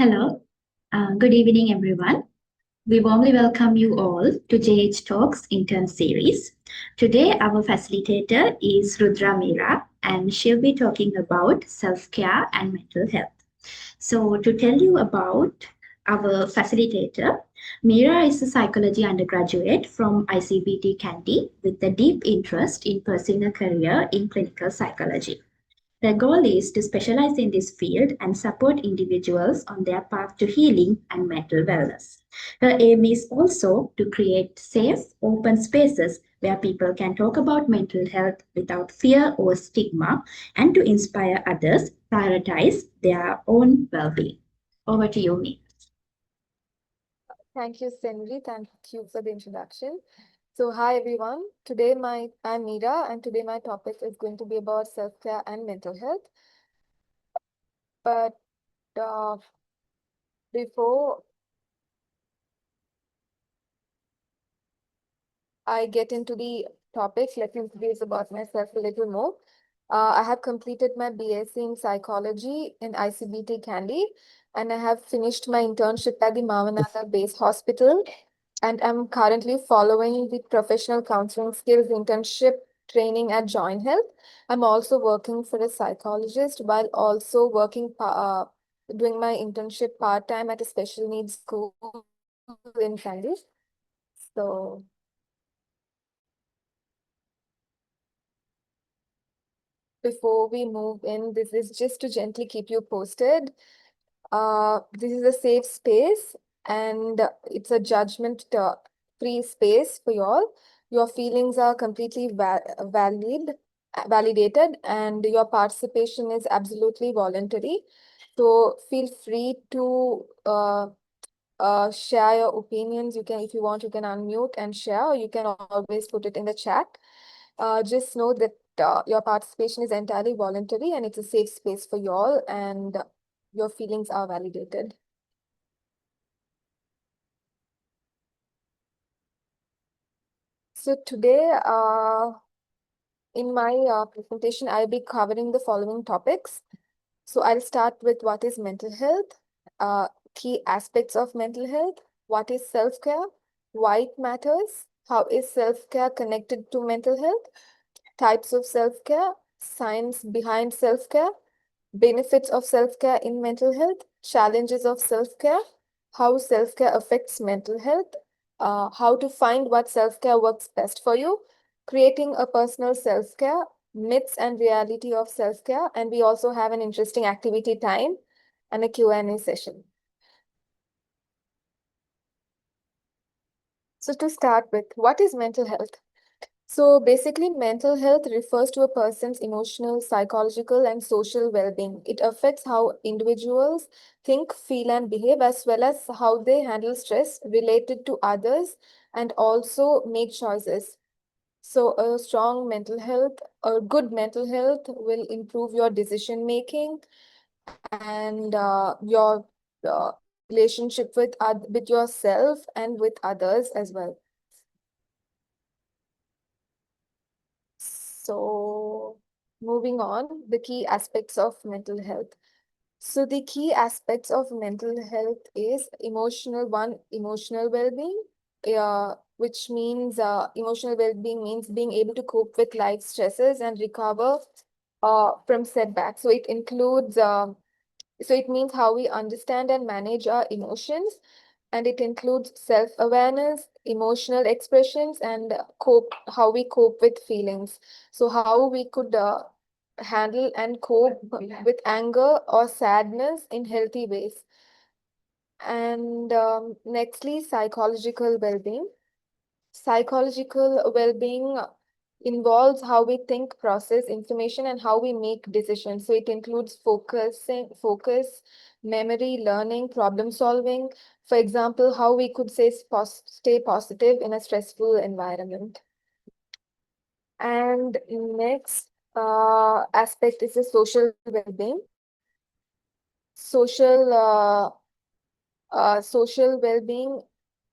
Hello, good evening, everyone. We warmly welcome you all to JH Talks Intern series. Today, our facilitator is Rudrah Mirha, and she'll be talking about self care and mental health. So, to tell you about our facilitator, Mira is a psychology undergraduate from ICBT Kandy with a deep interest in pursuing a career in clinical psychology. Their goal is to specialize in this field and support individuals on their path to healing and mental wellness. Her aim is also to create safe, open spaces where people can talk about mental health without fear or stigma and to inspire others prioritize their own well-being. Over to you, Me. Thank you, Senri. Thank you for the introduction. So, hi everyone. I'm Meera, and today my topic is going to be about self-care and mental health. But uh, before I get into the topic, let me introduce about myself a little more. I have completed my BSc in psychology in ICBT Kandy, and I have finished my internship at the Mavanatha Base Hospital. And I'm currently following the professional counseling skills internship training at J.O.I.N Health. I'm also working for a psychologist while also doing my internship part-time at a special needs school in Kandy. So before we move in, this is just to gently keep you posted. This is a safe space and it's a judgment-free space for you all. Your feelings are completely validated, and your participation is absolutely voluntary. So feel free to share your opinions. You can, if you want, you can unmute and share, or you can always put it in the chat. Just know that your participation is entirely voluntary and it's a safe space for you all, and your feelings are validated. So today, in my presentation, I'll be covering the following topics. So I'll start with what is mental health, key aspects of mental health, what is self-care, why it matters, how is self-care connected to mental health, types of self-care, science behind self-care, benefits of self-care in mental health, challenges of self-care, how self-care affects mental health, how to find what self-care works best for you, creating a personal self-care, myths and reality of self-care, and we also have an interesting activity time and a Q&A session. So to start with, what is mental health? So basically, mental health refers to a person's emotional, psychological, and social well-being. It affects how individuals think, feel, and behave, as well as how they handle stress related to others and also make choices. So a strong mental health or good mental health will improve your decision making and your relationship with yourself and with others as well. So, moving on, the key aspects of mental health. So, the key aspects of mental health is emotional well-being, which means emotional well-being means being able to cope with life stresses and recover from setbacks. So it means how we understand and manage our emotions, and it includes self-awareness, emotional expressions, and how we cope with feelings. So how we could handle and cope with anger or sadness in healthy ways. And nextly, psychological well-being. Psychological well-being involves how we think, process information, and how we make decisions. So it includes focus, memory, learning, problem solving. For example, how we could stay positive in a stressful environment. And next aspect is the social well-being. Social social well-being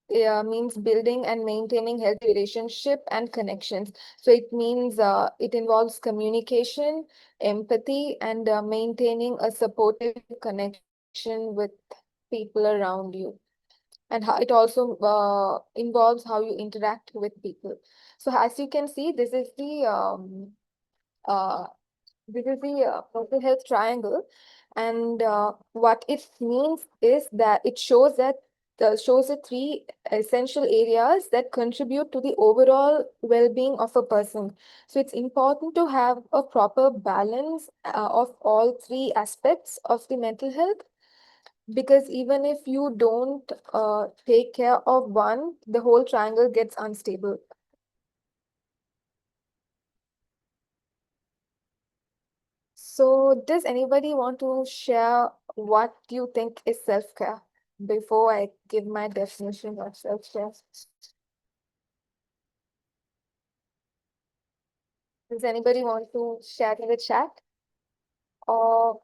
means building and maintaining healthy relationship and connections. So it means it involves communication, empathy, and maintaining a supportive connection with people around you, and how it also involves how you interact with people. So as you can see, uh, mental health triangle, and what it means is that it shows the three essential areas that contribute to the overall well-being of a person. So it's important to have a proper balance of all three aspects of the mental health, because even if you don't take care of one, the whole triangle gets unstable. So, does anybody want to share what you think is self-care before I give my definition of self-care? Does anybody want to share in the chat or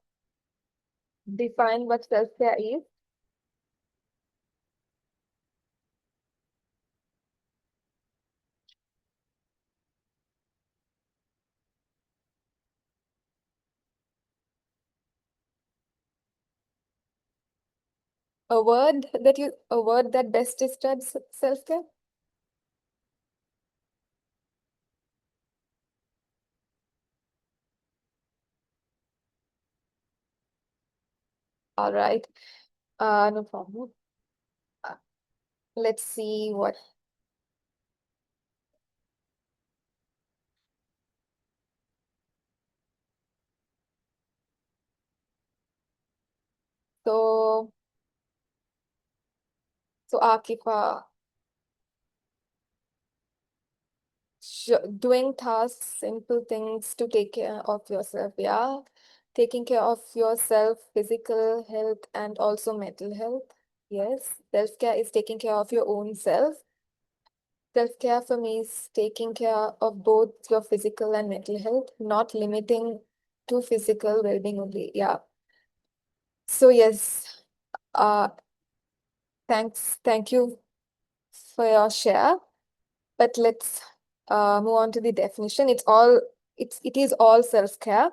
define what self-care is? A word that best describes self-care? All right. No problem. Uh, let's see what. So, Akifa, doing tasks, simple things to take care of yourself. Yeah. Taking care of yourself, physical health, and also mental health. Yes. Self-care is taking care of your own self. Self-care for me is taking care of both your physical and mental health, not limiting to physical well-being only. Yeah. So yes, uh, thank you for your share. But let's move on to the definition. It is all self-care.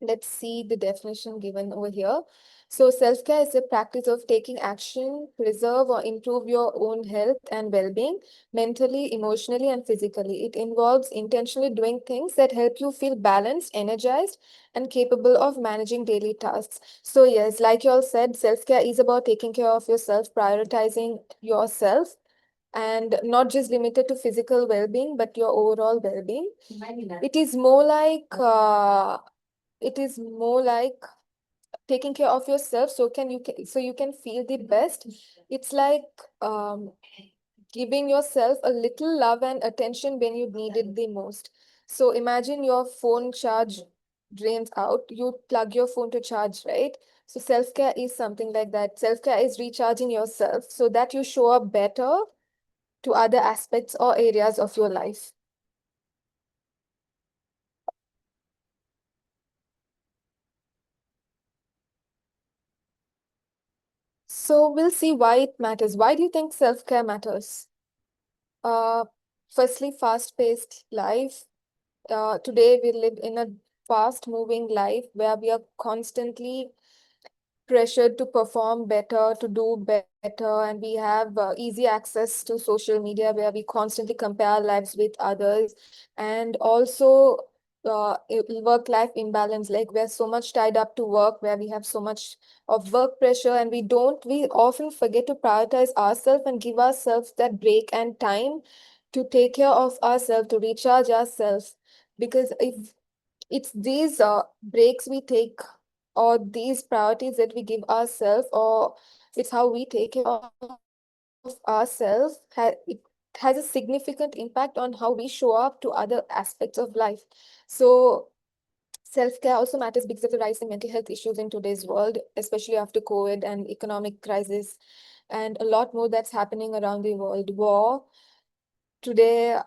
Let's see the definition given over here. So, self-care is the practice of taking action, preserve or improve your own health and well-being, mentally, emotionally, and physically. It involves intentionally doing things that help you feel balanced, energized, and capable of managing daily tasks. So, yes, like you all said, self-care is about taking care of yourself, prioritizing yourself, and not just limited to physical well-being, but your overall well-being. It is more like taking care of yourself so you can feel the best. It's like um, giving yourself a little love and attention when you need it the most. So imagine your phone charge drains out, you plug your phone to charge, right? So self-care is something like that. Self-care is recharging yourself so that you show up better to other aspects or areas of your life. So we'll see why it matters. Why do you think self-care matters? Uh, Firstly, fast-paced life. Today we live in a fast-moving life where we are constantly pressured to perform better, to do better, and we have easy access to social media where we constantly compare our lives with others, and also work-life imbalance. Like we're so much tied up to work, where we have so much of work pressure, and we often forget to prioritize ourselves and give ourselves that break and time to take care of ourselves, to recharge ourselves. Because if it's these breaks we take or these priorities that we give ourselves, or it's how we take care of ourselves, it has a significant impact on how we show up to other aspects of life. So self-care also matters because of the rising mental health issues in today's world, especially after COVID and economic crisis, and a lot more that's happening around the world. War today,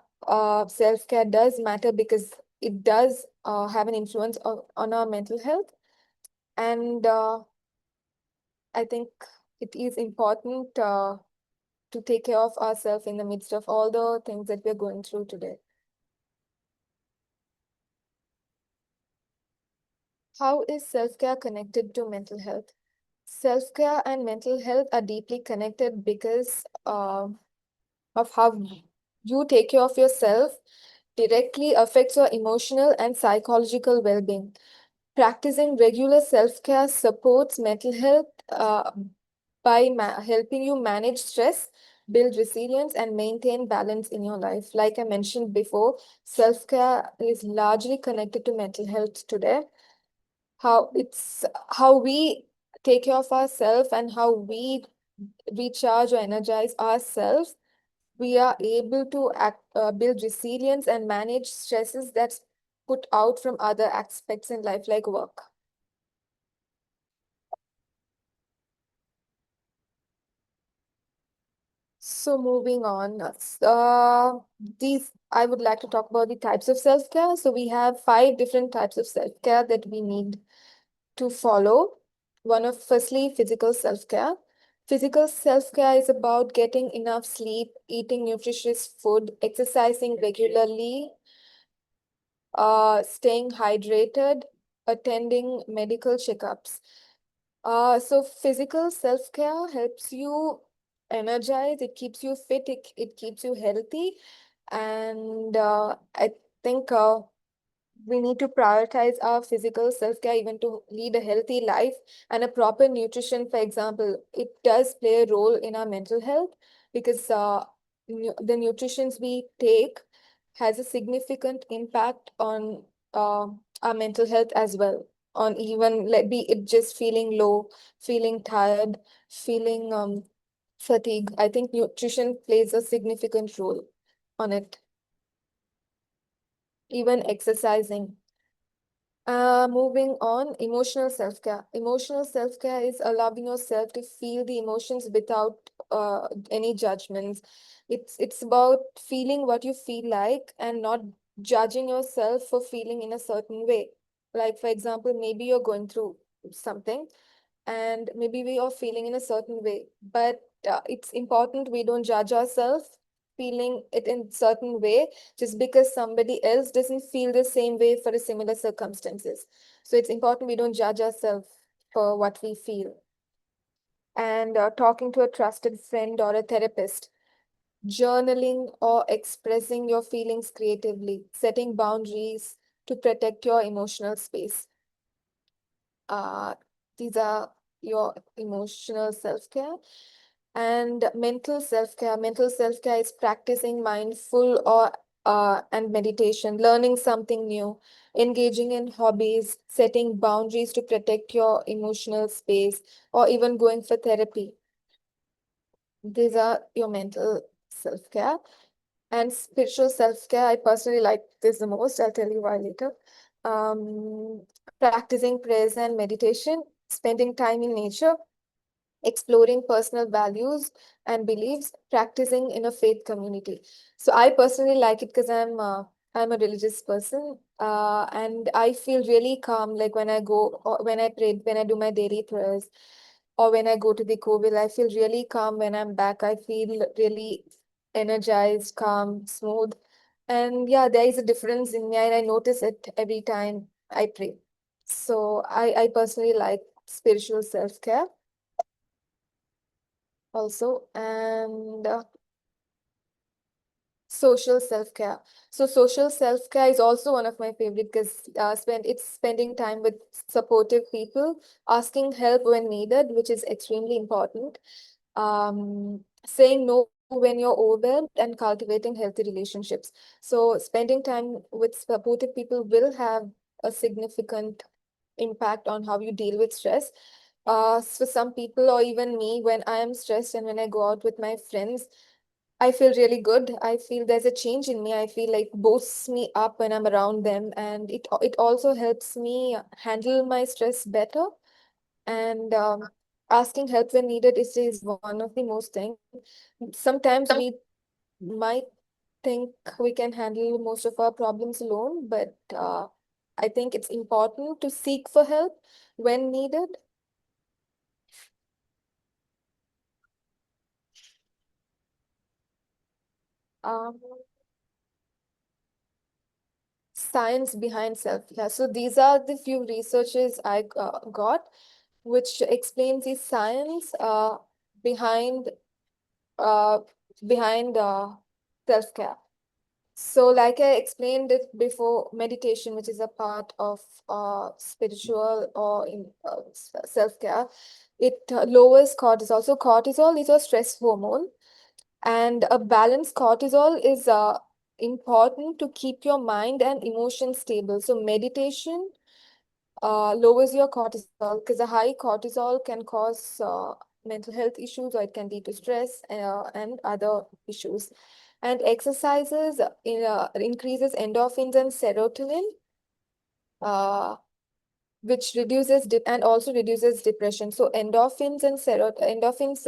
self-care does matter because it does have an influence on our mental health. And I think it is important to take care of ourselves in the midst of all the things that we're going through today. How is self-care connected to mental health? Self-care and mental health are deeply connected because of how you take care of yourself directly affects your emotional and psychological well-being. Practicing regular self-care supports mental health by helping you manage stress, build resilience, and maintain balance in your life. Like I mentioned before, self-care is largely connected to mental health today. How we take care of ourselves and how we recharge or energize ourselves, we are able to build resilience and manage stresses that's put out from other aspects in life, like work. So moving on, these I would like to talk about the types of self-care. So we have 5 different types of self-care that we need to follow. Firstly, physical self-care. Physical self-care is about getting enough sleep, eating nutritious food, exercising regularly, staying hydrated, attending medical checkups. So physical self-care helps you energize, it keeps you fit, it keeps you healthy. And I think we need to prioritize our physical self-care even to lead a healthy life. And a proper nutrition, for example, it does play a role in our mental health because the nutritions we take has a significant impact on uh, our mental health as well. On even let be it just feeling low, feeling tired, feeling fatigue. I think nutrition plays a significant role on it. Even exercising. Moving on, emotional self-care. Emotional self-care is allowing yourself to feel the emotions without any judgments. It's about feeling what you feel like and not judging yourself for feeling in a certain way. Like, for example, maybe you're going through something and maybe we are feeling in a certain way, but it's important we don't judge ourselves feeling it in certain way just because somebody else doesn't feel the same way for a similar circumstances. So it's important we don't judge ourselves for what we feel. And talking to a trusted friend or a therapist, journaling or expressing your feelings creatively, setting boundaries to protect your emotional space. Uh, these are your emotional self-care. And mental self-care. Mental self-care is practicing mindful or and meditation, learning something new, engaging in hobbies, setting boundaries to protect your emotional space, or even going for therapy. These are your mental self-care. And spiritual self-care, I personally like this the most. I'll tell you why later. Practicing prayers and meditation, spending time in nature, exploring personal values and beliefs, practicing in a faith community. So I personally like it because I'm a religious person, and I feel really calm. Like when I go or when I pray, when I do my daily prayers, or when I go to the Kovil, I feel really calm. When I'm back, I feel really energized, calm, smooth. And yeah, there is a difference in me, and I notice it every time I pray. So I personally like spiritual self-care also. And social self-care. So social self-care is also one of my favorite because it's spending time with supportive people, asking help when needed, which is extremely important. Saying no when you're overwhelmed and cultivating healthy relationships. So spending time with supportive people will have a significant impact on how you deal with stress. For some people or even me, when I am stressed and when I go out with my friends, I feel really good. I feel there's a change in me. I feel like boosts me up when I'm around them, and it also helps me handle my stress better. And asking help when needed is one of the most thing. Sometimes we might think we can handle most of our problems alone, but I think it's important to seek for help when needed. Um, Science behind self-care. So these are the few researches I got. which explains the science behind uh, behind self-care. So, like I explained it before, meditation, which is a part of spiritual or in self-care, it lowers cortisol. So, cortisol is a stress hormone, and a balanced cortisol is important to keep your mind and emotions stable. So, meditation lowers your cortisol because a high cortisol can cause mental health issues, or it can lead to stress and other issues. And exercises increases endorphins and serotonin, uh, which reduces and also reduces depression. So endorphins and endorphins,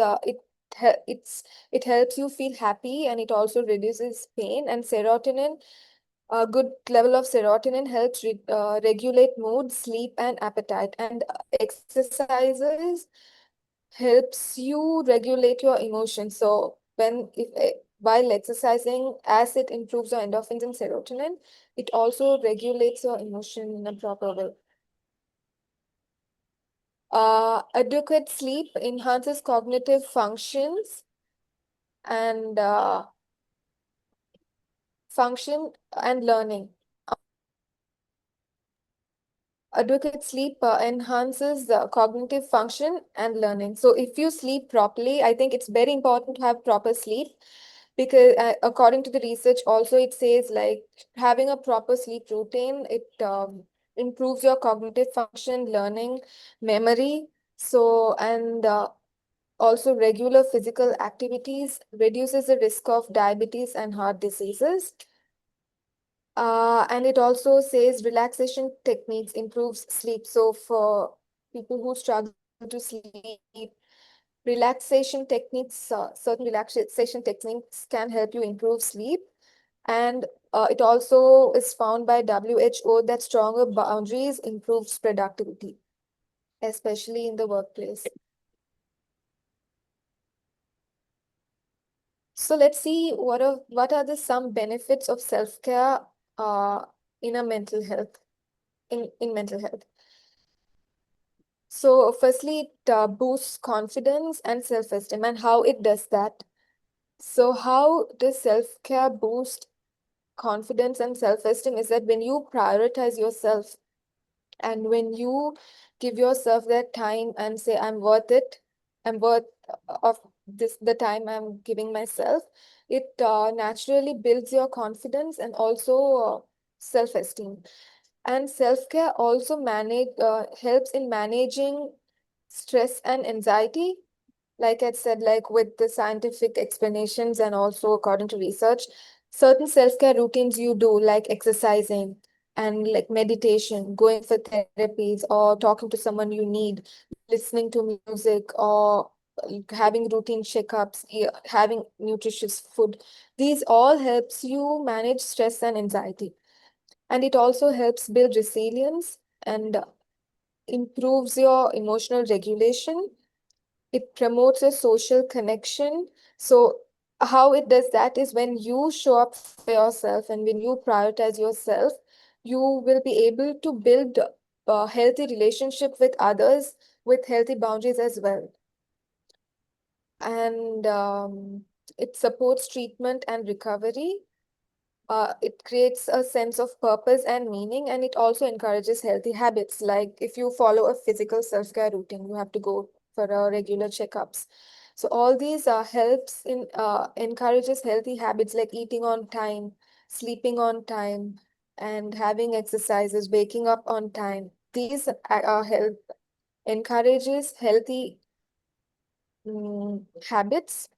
it helps you feel happy, and it also reduces pain. And serotonin, a good level of serotonin helps regulate mood, sleep, and appetite. And exercises helps you regulate your emotions. So while exercising, as it improves your endorphins and serotonin, it also regulates your emotion in a proper way. Adequate sleep enhances cognitive functions and function and learning. Adequate sleep enhances the cognitive function and learning. So if you sleep properly, I think it's very important to have proper sleep, because according to the research also, it says like having a proper sleep routine, it improves your cognitive function, learning, memory. So, and also regular physical activities reduces the risk of diabetes and heart diseases. And it also says relaxation techniques improves sleep. So for people who struggle to sleep, relaxation techniques, certain relaxation techniques can help you improve sleep. And it also is found by WHO that stronger boundaries improves productivity, especially in the workplace. So let's see what are the some benefits of self-care uh, in a mental health in mental health. So firstly, it boosts confidence and self-esteem, and how it does that. So how does self-care boost confidence and self-esteem is that when you prioritize yourself, and when you give yourself that time and say, I'm worth it, I'm worth of this, the time I'm giving myself, it naturally builds your confidence and also self-esteem. And self-care also helps in managing stress and anxiety. Like I said, like with the scientific explanations and also according to research, certain self-care routines you do, like exercising and like meditation, going for therapies, or talking to someone you need, listening to music, or having routine checkups, having nutritious food. These all helps you manage stress and anxiety. And it also helps build resilience and improves your emotional regulation. It promotes a social connection. So how it does that is when you show up for yourself and when you prioritize yourself, you will be able to build a healthy relationship with others with healthy boundaries as well. And it supports treatment and recovery. It creates a sense of purpose and meaning, and it also encourages healthy habits. Like if you follow a physical self-care routine, you have to go for regular checkups. So all these helps in encourages healthy habits like eating on time, sleeping on time, and having exercises, waking up on time. These help encourages healthy habits.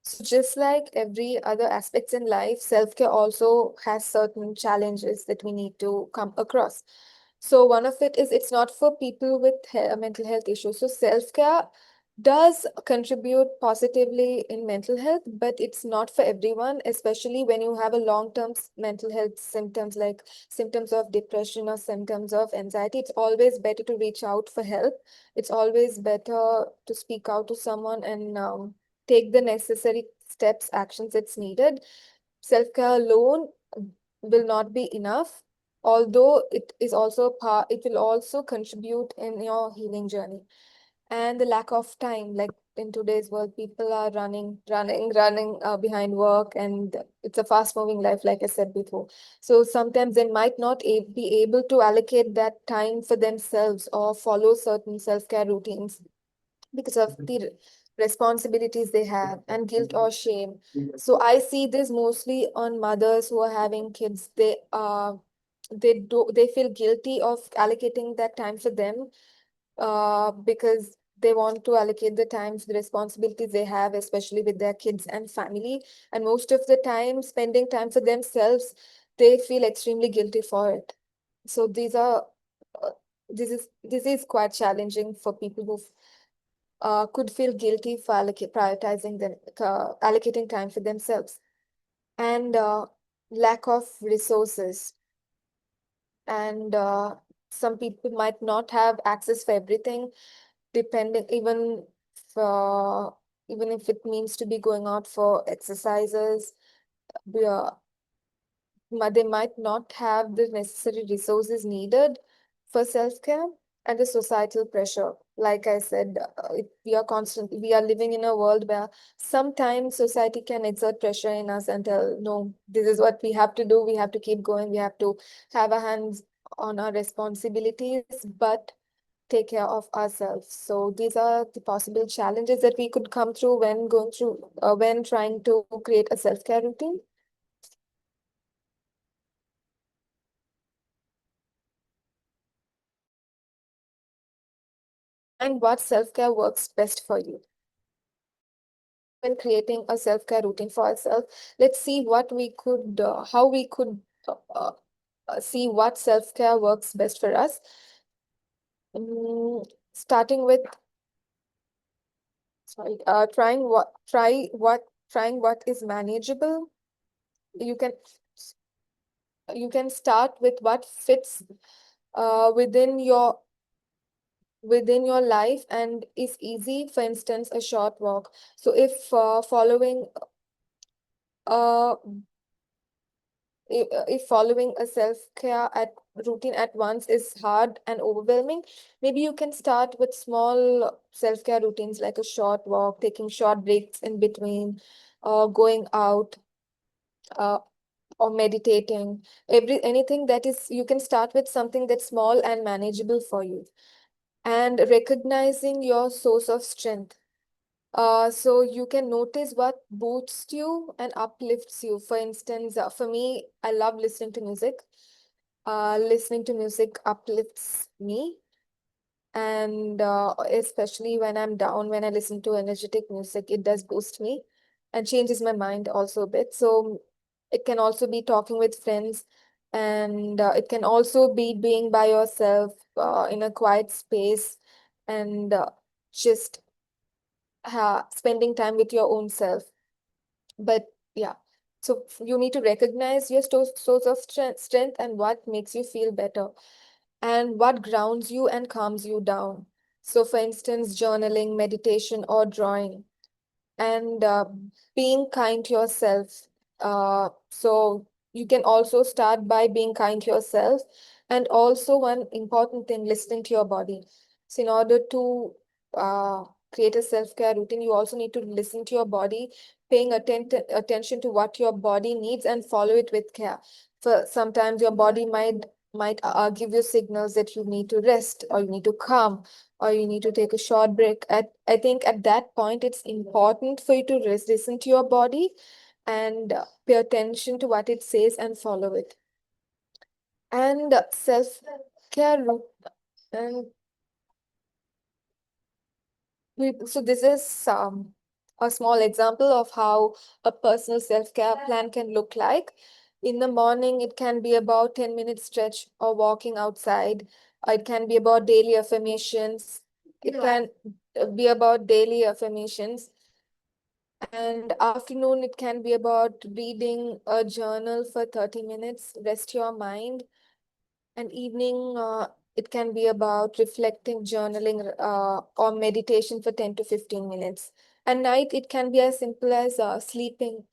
So just like every other aspects in life, self-care also has certain challenges that we need to come across. So one of it is it's not for people with mental health issues. So self-care does contribute positively in mental health, but it's not for everyone, especially when you have a long-term mental health symptoms like symptoms of depression or symptoms of anxiety. It's always better to reach out for help. It's always better to speak out to someone and take the necessary steps, actions it's needed. self-care alone will not be enough, although it is also it will also contribute in your healing journey. And the lack of time, like in today's world, people are running behind work, and it's a fast-moving life, like I said before. So sometimes they might not be able to allocate that time for themselves or follow certain self-care routines because of the responsibilities they have and guilt or shame. So I see this mostly on mothers who are having kids. They feel guilty of allocating that time for them, because they want to allocate the time for the responsibilities they have, especially with their kids and family. And most of the time, spending time for themselves, they feel extremely guilty for it. So uh, this is quite challenging for people who could feel guilty for prioritizing them, allocating time for themselves. And lack of resources. And some people might not have access for everything, depending for even if it means to be going out for exercises. We are they might not have the necessary resources needed for self-care. And the societal pressure, like I said, we are living in a world where sometimes society can exert pressure in us and tell, no, this is what we have to do, we have to keep going, we have to have our hands on our responsibilities, but take care of ourselves. So these are the possible challenges that we could come through when trying to create a self-care routine. Find what self-care works best for you. When creating a self-care routine for ourselves, let's see how we could see what self-care works best for us. Starting with, sorry, trying what is manageable. You can start with what fits within your life and is easy. For instance, a short walk. So uh if following a self-care at routine at once is hard and overwhelming, maybe you can start with small self-care routines like a short walk, taking short breaks in between, going out, uh, or meditating. Anything that is, you can start with something that's small and manageable for you. And recognizing your source of strength. So you can notice what boosts you and uplifts you. For instance, for me, I love listening to music. Listening to music uplifts me, and especially when I'm down, when I listen to energetic music, it does boost me and changes my mind also a bit. So it can also be talking with friends, and it can also be being by yourself in a quiet space, and just spending time with your own self. But yeah, so you need to recognize your source of strength and what makes you feel better and what grounds you and calms you down. So, for instance, journaling, meditation, or drawing, and being kind to yourself. So you can also start by being kind to yourself. And also one important thing, listening to your body. So in order to uh, create a self-care routine, you also need to listen to your body, paying attention to what your body needs and follow it with care. For sometimes your body might give you signals that you need to rest or you need to calm or you need to take a short break. I think at that point, it's important for you to listen to your body and pay attention to what it says and follow it. And self-care, and so this is a small example of how a personal self-care plan can look like. In the morning, it can be about 10-minute stretch or walking outside. It can be about daily affirmations. It can be about daily affirmations. And afternoon, it can be about reading a journal for 30 minutes, rest your mind. And evening, it can be about reflecting, journaling, or meditation for 10 to 15 minutes. And night, it can be as simple as sleeping.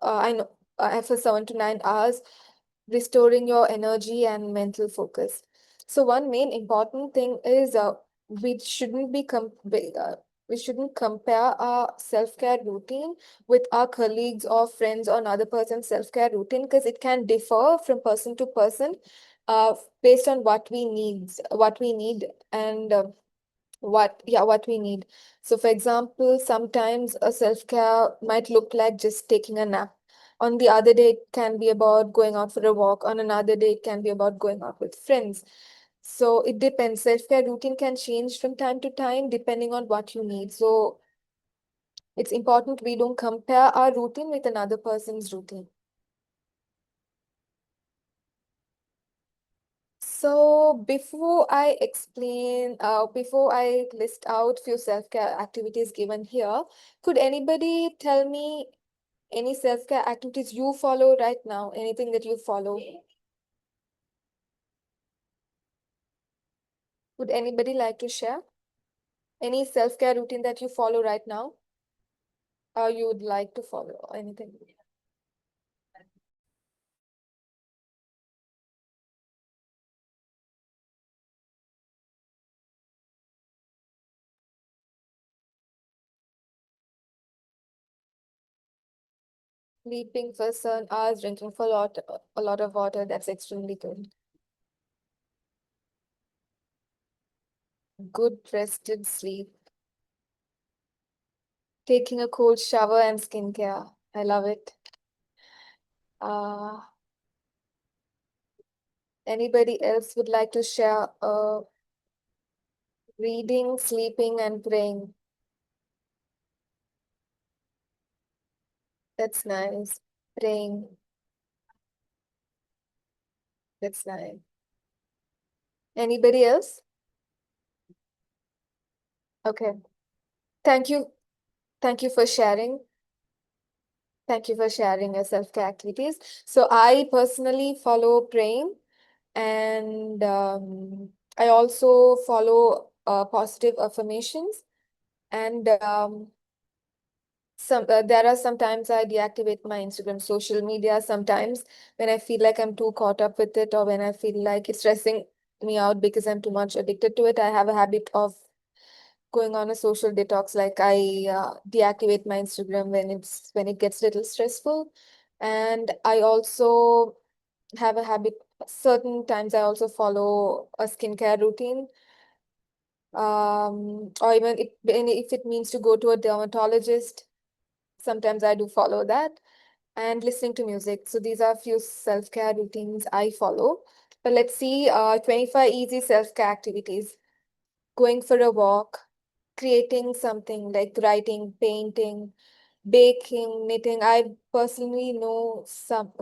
I know for 7 to 9 hours, restoring your energy and mental focus. So one main important thing is we shouldn't be we shouldn't compare our self-care routine with our colleagues or friends or another person's self-care routine, because it can differ from person to person based on what we need, and what we need. So for example, sometimes a self-care might look like just taking a nap. On the other day, it can be about going out for a walk. On another day, it can be about going out with friends. So it depends. Self-care routine can change from time to time depending on what you need. So it's important we don't compare our routine with another person's routine. So before I list out few self-care activities given here, could anybody tell me any self-care activities you follow right now? Anything that you follow? Would anybody like to share any self-care routine that you follow right now, or you would like to follow anything? Sleeping for certain hours, drinking for a lot of water. That's extremely good. Good rested sleep. Taking a cold shower and skincare. I love it. Uh, Anybody else would like to share reading, sleeping, and praying? That's nice. Praying. That's nice. Anybody else? Okay. Thank you. Thank you for sharing. Thank you for sharing your self-care activities. So I personally follow praying, and I also follow positive affirmations, and there are sometimes I deactivate my Instagram social media sometimes when I feel like I'm too caught up with it, or when I feel like it's stressing me out because I'm too much addicted to it. I have a habit of going on a social detox. Like I deactivate my Instagram when it gets a little stressful. And I also have a habit, certain times I also follow a skincare routine. Or even if it means to go to a dermatologist, sometimes I do follow that, and listening to music. So these are a few self-care routines I follow. But let's see, 25 easy self-care activities. Going for a walk, creating something like writing, painting, baking, knitting. I personally know some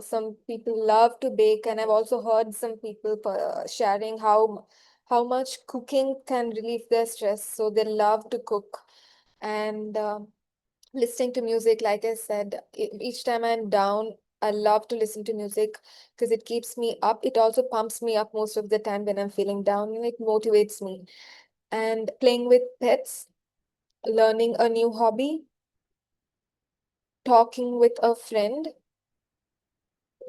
people love to bake, and I've also heard some people sharing how much cooking can relieve their stress. So they love to cook. And listening to music, like I said, each time I'm down, I love to listen to music because it keeps me up. It also pumps me up most of the time when I'm feeling down, and it motivates me. And playing with pets, learning a new hobby, talking with a friend,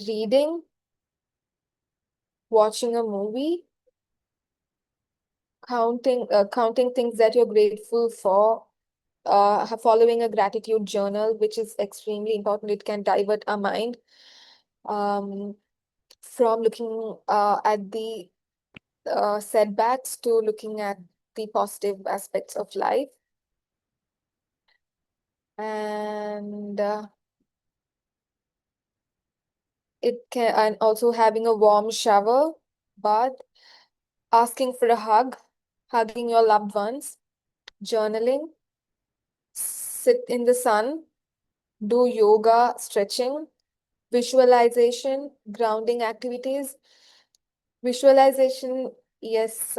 reading, watching a movie, counting things that you're grateful for, following a gratitude journal, which is extremely important. It can divert our mind um, from looking at the setbacks to looking at the positive aspects of life. And and also having a warm shower, bath, asking for a hug, hugging your loved ones, journaling, sit in the sun, do yoga, stretching, visualization, grounding activities. Visualization, yes,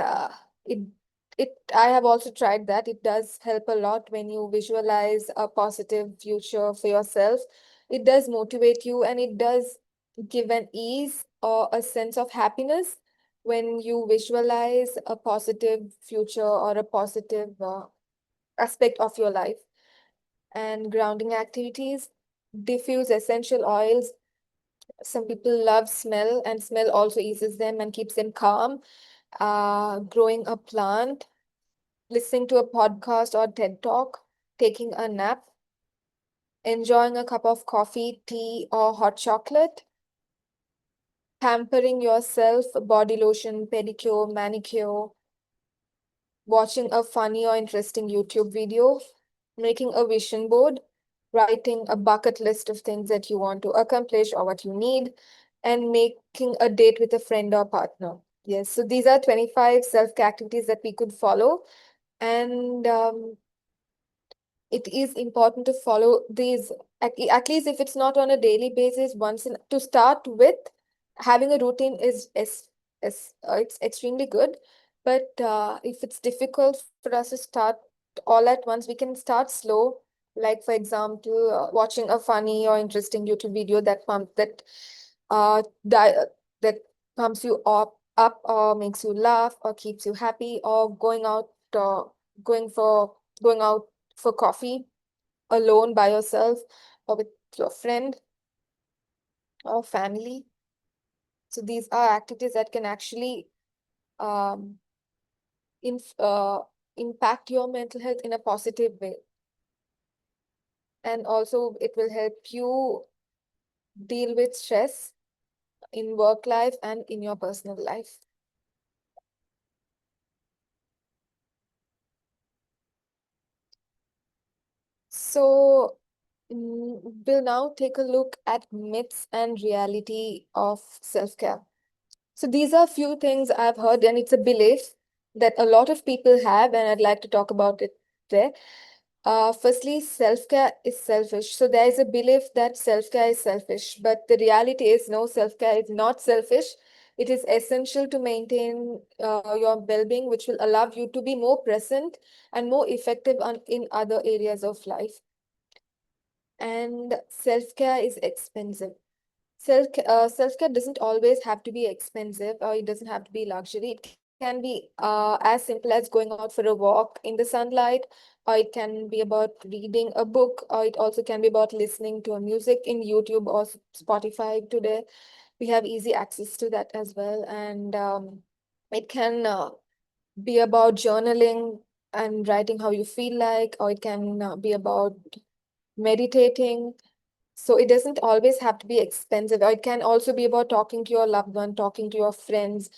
it I have also tried that. It does help a lot when you visualize a positive future for yourself. It does motivate you, and it does give an ease or a sense of happiness when you visualize a positive future or a positive aspect of your life. And grounding activities, diffuse essential oils, Some people love smell, and smell also eases them and keeps them calm. Growing a plant, listening to a podcast or TED Talk, taking a nap, enjoying a cup of coffee, tea, or hot chocolate, pampering yourself, body lotion, pedicure, manicure, watching a funny or interesting YouTube video, making a vision board, writing a bucket list of things that you want to accomplish or what you need, and making a date with a friend or partner. Yes, so these are 25 self-care activities that we could follow. And it is important to follow these, at least if it's not on a daily basis, once in, to start with. Having a routine is it's extremely good, but if it's difficult for us to start all at once, we can start slow. Like for example, watching a funny or interesting YouTube video uh di- that pumps you up or makes you laugh or keeps you happy, or going for going out for coffee alone by yourself or with your friend or family. So these are activities that can actually um, inf impact your mental health in a positive way. And also it will help you deal with stress in work life and in your personal life. So we'll now take a look at myths and reality of self-care. So these are few things I've heard, and it's a belief that a lot of people have, and I'd like to talk about it there. Firstly, self-care is selfish. So there is a belief that self-care is selfish, but the reality is no, self-care is not selfish. It is essential to maintain your well-being, which will allow you to be more present and more effective in other areas of life. And self-care is expensive. Self-care doesn't always have to be expensive, or it doesn't have to be luxury. It can be as simple as going out for a walk in the sunlight, or it can be about reading a book, or it also can be about listening to a music in YouTube or Spotify today. We have easy access to that as well. And it can be about journaling and writing how you feel like, or it can be about meditating. So it doesn't always have to be expensive. Or it can also be about talking to your loved one, talking to your friends.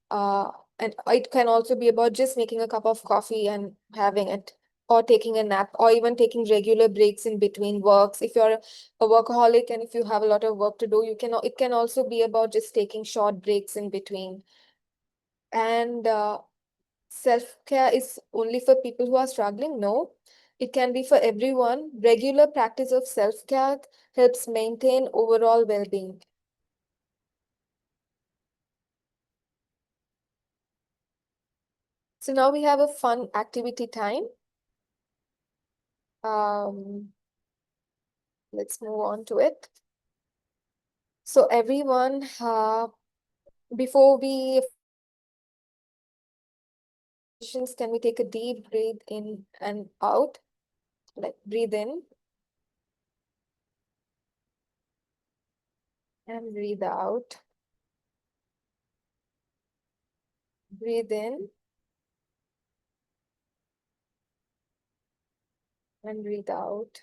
Uh, and it can also be about just making a cup of coffee and having it, or taking a nap, or even taking regular breaks in between works. If you're a workaholic and if you have a lot of work to do, it can also be about just taking short breaks in between. And self-care is only for people who are struggling? No, it can be for everyone. Regular practice of self-care helps maintain overall well-being. So now we have a fun activity time. Um, let's move on to it. So everyone, before we finish our sessions, can we take a deep breath in and out? Like breathe in and breathe out. Breathe in and breathe out.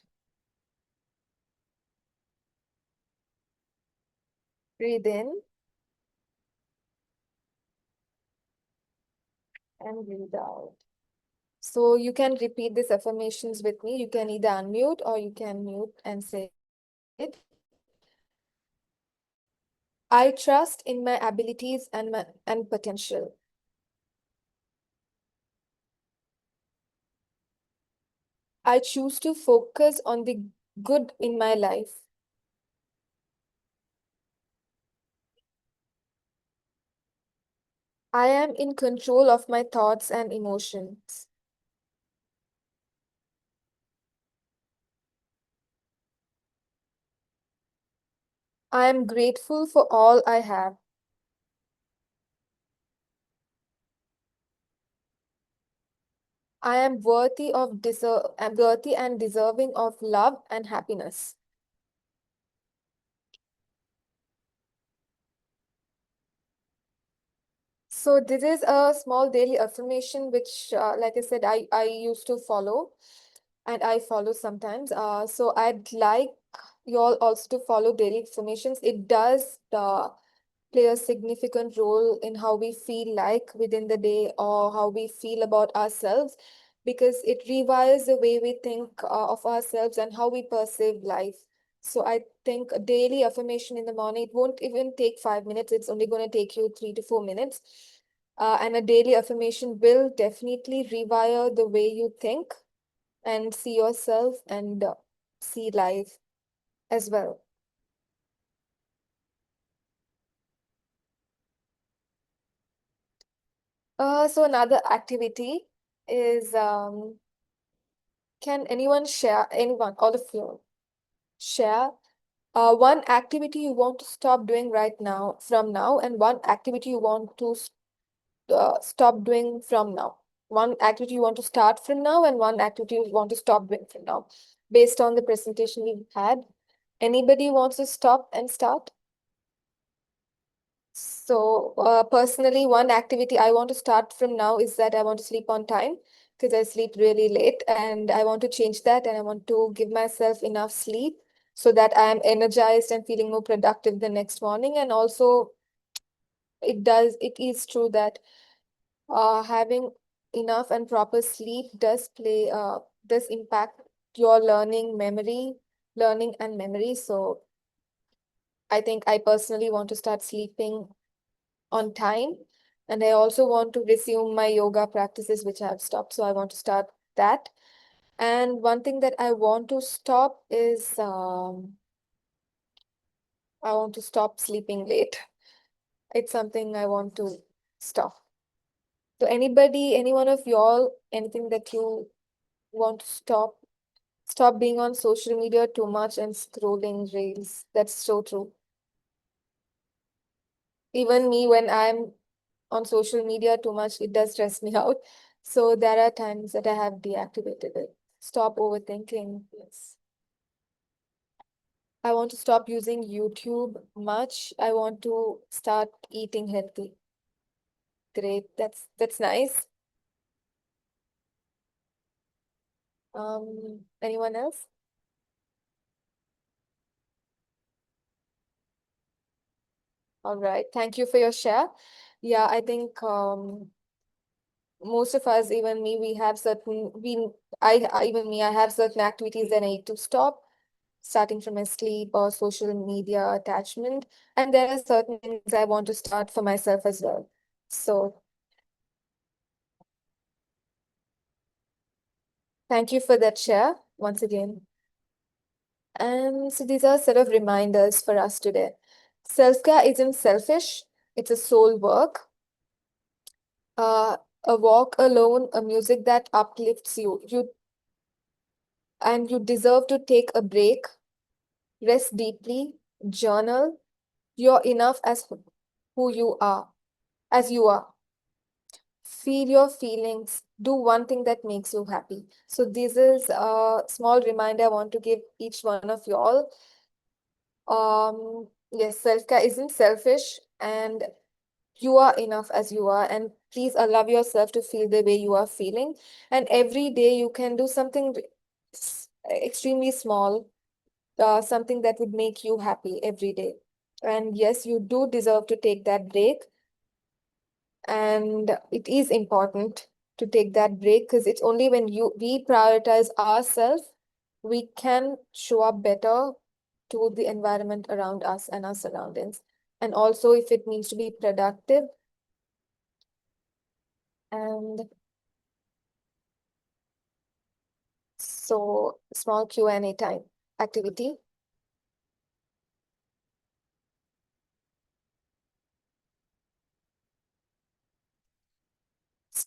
Breathe in and breathe out. So you can repeat these affirmations with me. You can either unmute or you can mute and say it. I trust in my abilities and potential. I choose to focus on the good in my life. I am in control of my thoughts and emotions. I am grateful for all I have. I am worthy and deserving of love and happiness. So this is a small daily affirmation which, like I said, I used to follow and I follow sometimes. So I'd like you all also to follow daily affirmations. It does play a significant role in how we feel like within the day or how we feel about ourselves because it rewires the way we think of ourselves and how we perceive life. So I think a daily affirmation in the morning, it won't even take 5 minutes. It's only going to take you 3 to 4 minutes. And a daily affirmation will definitely rewire the way you think and see yourself and see life as well. So another activity is can anyone share, anyone, all of you, share one activity you want to stop doing right now, from now, and one activity you want to stop doing from now. One activity you want to start from now, and one activity you want to stop doing from now, based on the presentation we've had. Anybody wants to stop and start? So, personally, one activity I want to start from now is that I want to sleep on time because I sleep really late and I want to change that and I want to give myself enough sleep so that I am energized and feeling more productive the next morning. And also, it is true that having enough and proper sleep does impact your learning and memory. So, I think I personally want to start sleeping on time. And I also want to resume my yoga practices, which I have stopped. So I want to start that. And one thing that I want to stop is I want to stop sleeping late. It's something I want to stop. So anybody, any one of y'all, anything that you want to stop? Stop being on social media too much and scrolling reels. That's so true. Even me, when I'm on social media too much, it does stress me out. So there are times that I have deactivated it. Stop overthinking. Yes. I want to stop using YouTube much. I want to start eating healthy. Great. That's nice. Anyone else? All right. Thank you for your share. Yeah, I think most of us, even me, we have certain even me, I have certain activities that I need to stop, starting from my sleep or social media attachment. And there are certain things I want to start for myself as well. So thank you for that share once again. And so these are a set of reminders for us today. Self-care isn't selfish, it's a soul work. Uh, a walk alone, a music that uplifts you deserve to take a break, rest deeply, journal. You're enough as who you are, as you are. Feel your feelings, do one thing that makes you happy. So this is a small reminder I want to give each one of you all. Yes, self-care isn't selfish and you are enough as you are, and please allow yourself to feel the way you are feeling. And every day you can do something extremely small, something that would make you happy every day. And yes, you do deserve to take that break. And it is important to take that break because it's only when we prioritize ourselves, we can show up better to the environment around us and our surroundings. And also if it means to be productive. And so small Q&A time activity.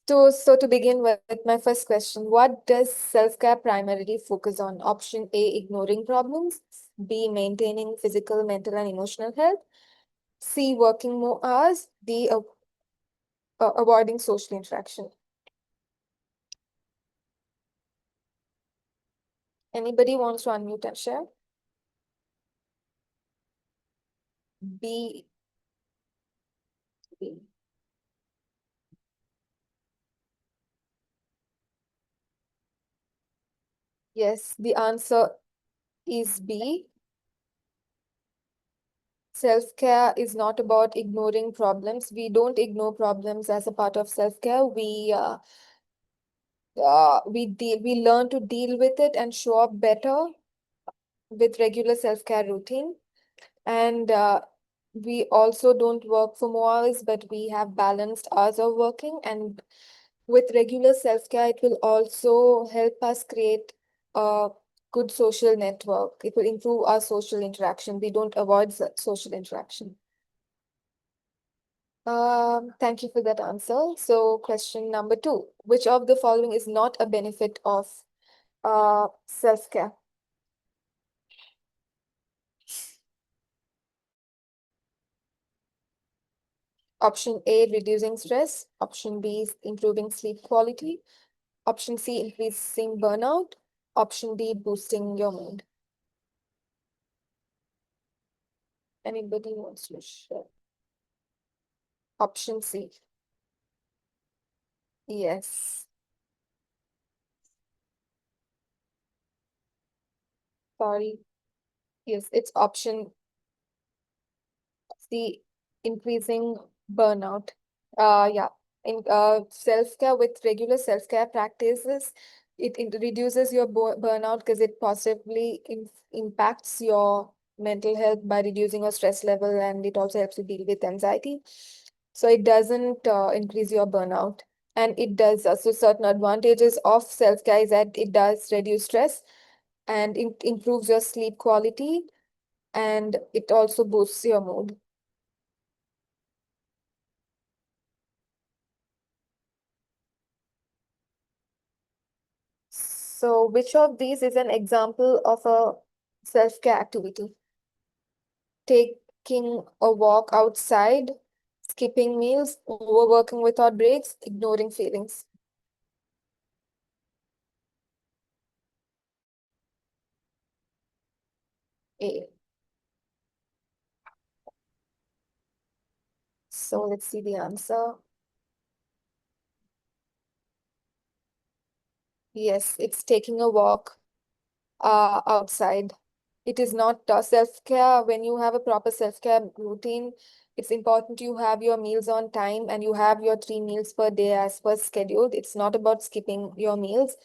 So to begin with my first question, what does self-care primarily focus on? Option A, ignoring problems. B, maintaining physical, mental, and emotional health. C, working more hours. D, avoiding social interaction. Anybody wants to unmute and share? B, B. Yes, the answer is B. Self-care is not about ignoring problems. We don't ignore problems as a part of self-care. We learn to deal with it and show up better with regular self-care routine. And we also don't work for more hours, but we have balanced hours of working. And with regular self-care, it will also help us create a good social network. It will improve our social interaction. We don't avoid social interaction. Thank you for that answer. So, question number 2. Which of the following is not a benefit of self-care? Option A, reducing stress. Option B, improving sleep quality. Option C, increasing burnout. Option D, boosting your mood. Anybody wants to share? Option C. Yes. Sorry. Yes, it's option C, increasing burnout. Yeah. In self-care, with regular self-care practices, it reduces your burnout because it positively impacts your mental health by reducing your stress level, and it also helps you deal with anxiety. So it doesn't increase your burnout. And it does, so certain advantages of self-care is that it does reduce stress, and it improves your sleep quality, and it also boosts your mood. So, which of these is an example of a self-care activity? Taking a walk outside, skipping meals, overworking without breaks, ignoring feelings. A. So, let's see the answer. Yes, it's taking a walk outside. It is not self-care. When you have a proper self-care routine, it's important you have your meals on time and you have your 3 meals per day as per scheduled. It's not about skipping your meals,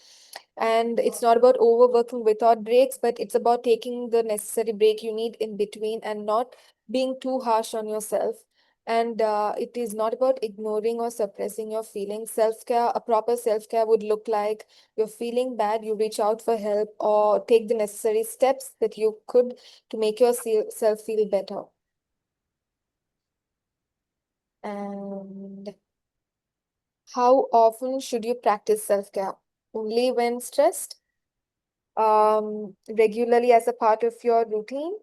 and it's not about overworking without breaks, but it's about taking the necessary break you need in between and not being too harsh on yourself. And it is not about ignoring or suppressing your feelings. Self-care, a proper self-care would look like you're feeling bad, you reach out for help or take the necessary steps that you could to make yourself feel better. And how often should you practice self-care? Only when stressed? Regularly as a part of your routine?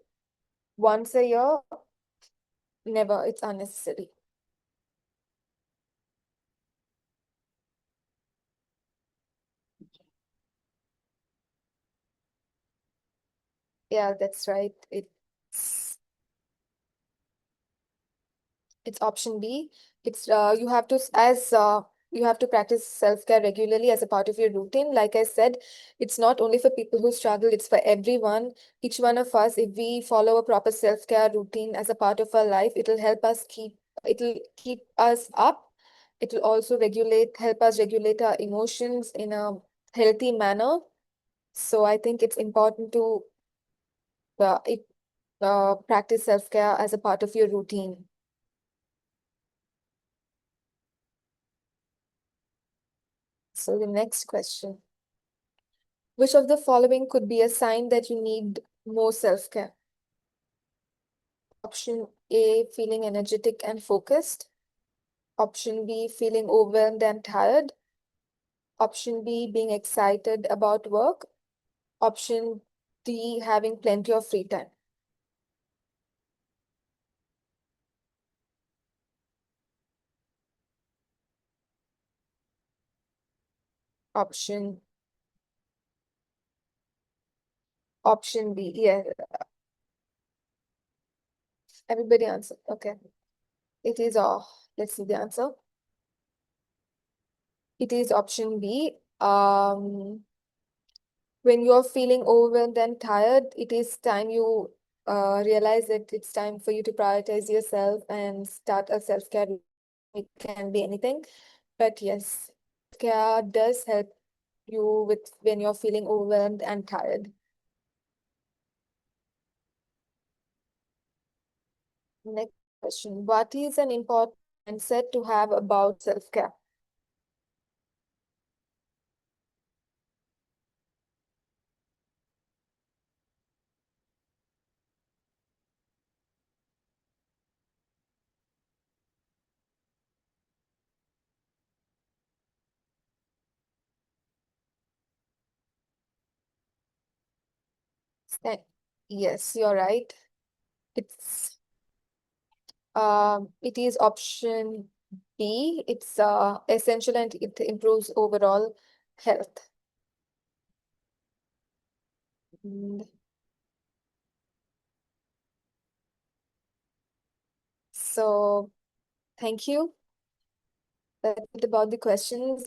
Once a year? Never, it's unnecessary. Yeah, that's right. It's option B. It's you have to as you have to practice self-care regularly as a part of your routine. Like I said, it's not only for people who struggle, it's for everyone. Each one of us, if we follow a proper self-care routine as a part of our life, it'll keep us up. It'll also help us regulate our emotions in a healthy manner. So I think it's important to practice self-care as a part of your routine. So the next question. Which of the following could be a sign that you need more self-care? Option A, feeling energetic and focused. Option B, feeling overwhelmed and tired. Option B, being excited about work. Option D, having plenty of free time. Option Option B. Yeah, everybody answer. Okay. It is let's see the answer. It is option B. when you're feeling overwhelmed and tired, it is time you realize that it's time for you to prioritize yourself and start a self-care routine. It can be anything, but yes, self-care does help you with when you're feeling overwhelmed and tired. Next question. What is an important mindset to have about self-care? Eh, Yes, you're right. It's it is option B. It's essential and it improves overall health. And so thank you. That's it about the questions.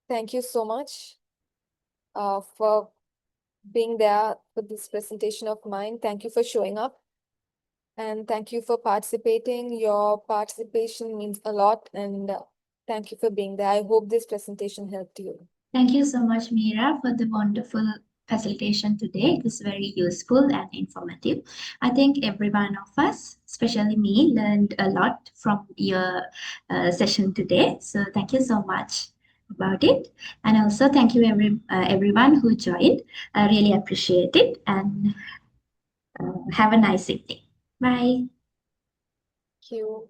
Thank you so much for being there for this presentation of mine. Thank you for showing up and thank you for participating. Your participation means a lot and thank you for being there. I hope this presentation helped you. Thank you so much, Mira, for the wonderful facilitation today. It was very useful and informative. I think every one of us, especially me, learned a lot from your session today. So thank you so much about it. And also thank you everyone who joined. I really appreciate it and have a nice evening. Bye. Thank you.